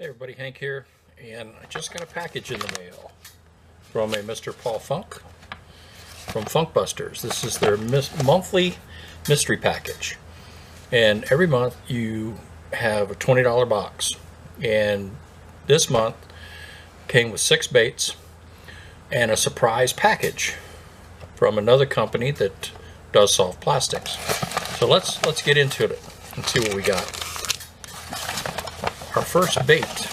Hey everybody, Hank here, and I just got a package in the mail from a Mr. Paul Funk from Funkbusters. This is their monthly mystery package, and every month you have a $20 box, and this month came with 6 baits and a surprise package from another company that does soft plastics. So let's get into it and see what we got. Our first bait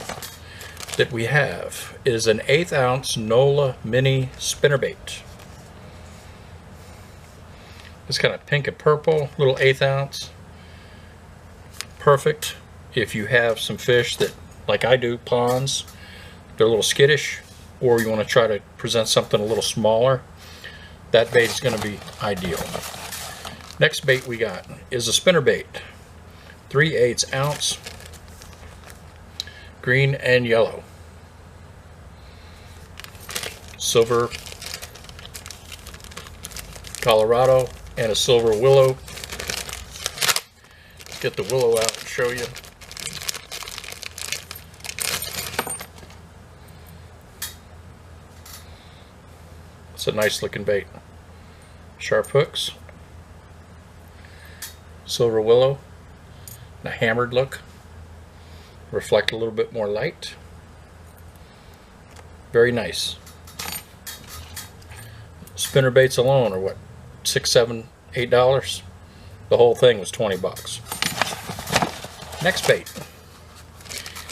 that we have is an 1/8 ounce NOLA mini spinnerbait. It's kind of pink and purple, little 1/8 ounce. Perfect if you have some fish that, like I do, ponds, they're a little skittish, or you want to try to present something a little smaller. That bait is going to be ideal. Next bait we got is a spinnerbait, 3/8 ounce. Green and yellow, silver Colorado, and a silver willow. Let's get the willow out and show you. It's a nice looking bait. Sharp hooks, silver willow, and a hammered look. Reflect a little bit more light. Very nice. Spinner baits alone are what, $6, $7, $8? The whole thing was 20 bucks. Next bait.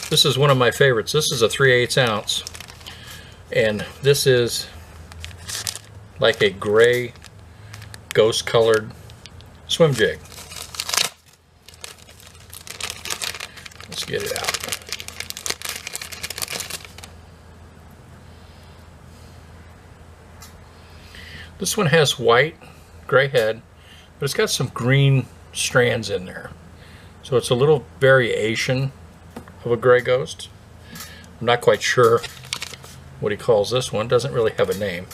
This is one of my favorites. This is a 3/8 ounce, and this is like a gray ghost colored swim jig. Let's get it out. This one has white, gray head, but it's got some green strands in there. So it's a little variation of a gray ghost. I'm not quite sure what he calls this one. Doesn't really have a name.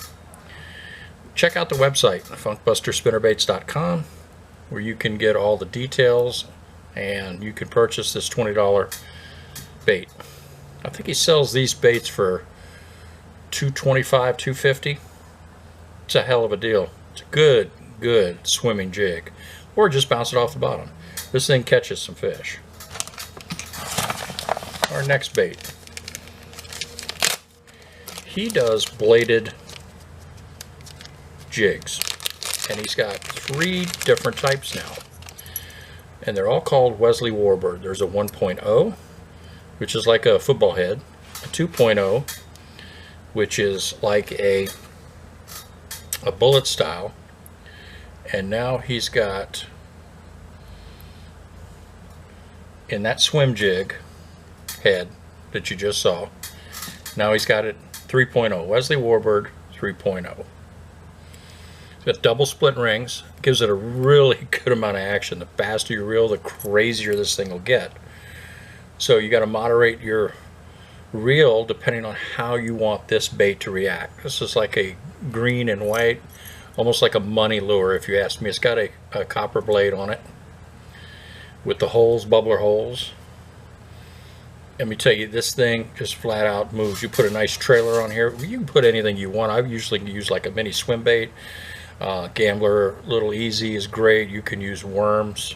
Check out the website, funkbusterspinnerbaits.com, where you can get all the details and you can purchase this $20 bait. I think he sells these baits for $225, $250. It's a hell of a deal. It's a good swimming jig, or just bounce it off the bottom. This thing catches some fish. Our next bait, he does bladed jigs, and he's got 3 different types now. And they're all called Wesley Bird. There's a 1.0, which is like a football head, a 2.0, which is like a bullet style, and now he's got, in that swim jig head that you just saw, now he's got it 3.0, Wesley Bird 3.0. It's got double split rings, gives it a really good amount of action. The faster you reel, the crazier this thing will get. So you got to moderate your reel depending on how you want this bait to react. This is like a green and white, almost like a money lure if you ask me. It's got a copper blade on it with the holes, bubbler holes. Let me tell you, this thing just flat out moves. You put a nice trailer on here, you can put anything you want. I usually use like a mini swim bait. Gambler Little Easy is great. You can use worms,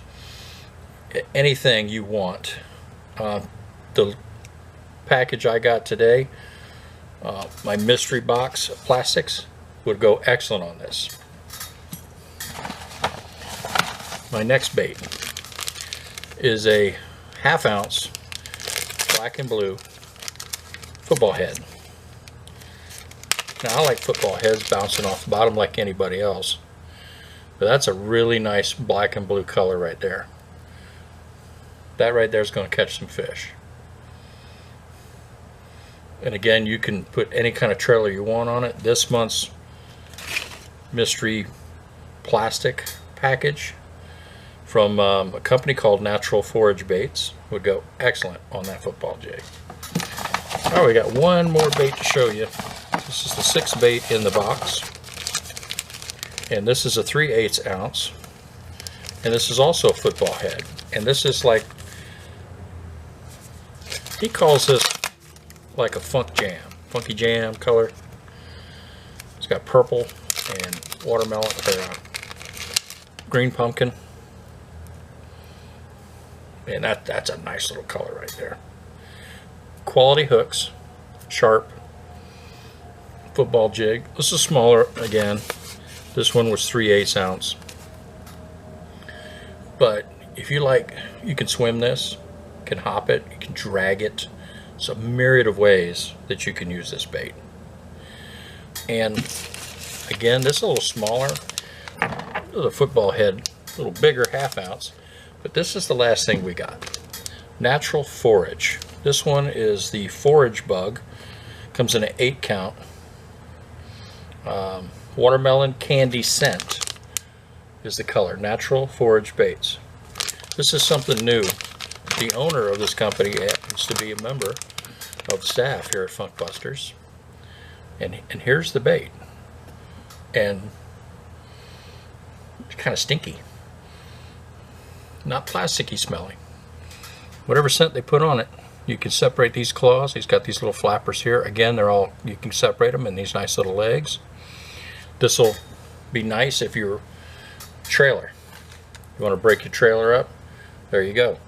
anything you want. The package I got today, my mystery box of plastics, would go excellent on this. My next bait is a 1/2 ounce black and blue football head. Now, I like football heads bouncing off the bottom like anybody else, but that's a really nice black and blue color right there. That right there is going to catch some fish. And again, you can put any kind of trailer you want on it. This month's mystery plastic package from a company called Natural Forage Baits would go excellent on that football jig. All right, we got one more bait to show you. This is the 6th bait in the box, and this is a 3/8 ounce, and this is also a football head, and this is like He calls this like a funky jam color. It's got purple and watermelon, green pumpkin. And that's a nice little color right there. Quality hooks, sharp football jig. This is smaller again. This one was 3/8 ounce. But if you like, you can swim this, you can hop it, you can drag it. There's a myriad of ways that you can use this bait. And again, this is a little smaller. This is a football head, a little bigger, 1/2 ounce. But this is the last thing we got. Natural Forage. This one is the Forage bug. Comes in an 8 count. Watermelon candy scent is the color. Natural Forage baits. This is something new. The owner of this company happens to be a member of the staff here at Funk Busters. And here's the bait. And it's kind of stinky. Not plasticky smelling. Whatever scent they put on it, you can separate these claws. He's got these little flappers here. Again, they're all, you can separate them in these nice little legs. This will be nice if you're trailer. You want to break your trailer up? There you go.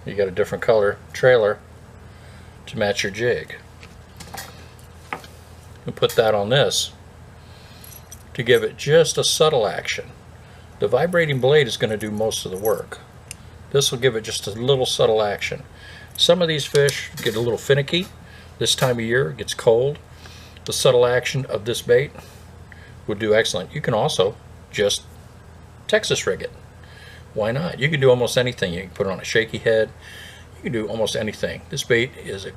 You got a different color trailer to match your jig. You put that on this to give it just a subtle action. The vibrating blade is going to do most of the work. This will give it just a little subtle action. Some of these fish get a little finicky. This time of year it gets cold. The subtle action of this bait would do excellent. You can also just Texas rig it. Why not? You can do almost anything. You can put it on a shaky head. You can do almost anything. This bait is a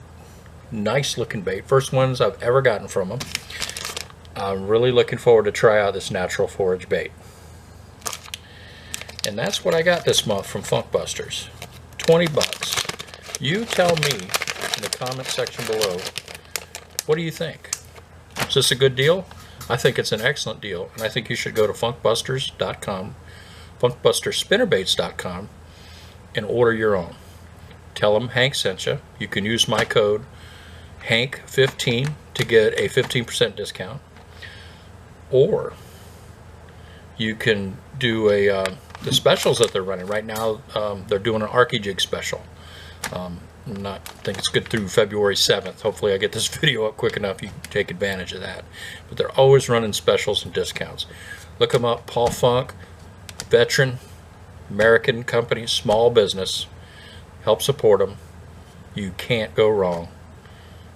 nice looking bait. First ones I've ever gotten from them. I'm really looking forward to try out this Natural Forage bait. And that's what I got this month from Funk Busters. 20 bucks. You tell me in the comment section below, what do you think? Is this a good deal? I think it's an excellent deal, and I think you should go to funkbusters.com, funkbusterspinnerbaits.com, and order your own. Tell them Hank sent you. You can use my code HANK15 to get a 15% discount, or you can do the specials that they're running right now. They're doing an Arky Jig special. I think it's good through February 7th. Hopefully I get this video up quick enough you can take advantage of that. But they're always running specials and discounts. Look them up. Paul Funk, veteran, American company, small business. Help support them. You can't go wrong.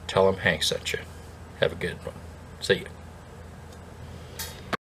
Tell them Hank sent you. Have a good one. See you.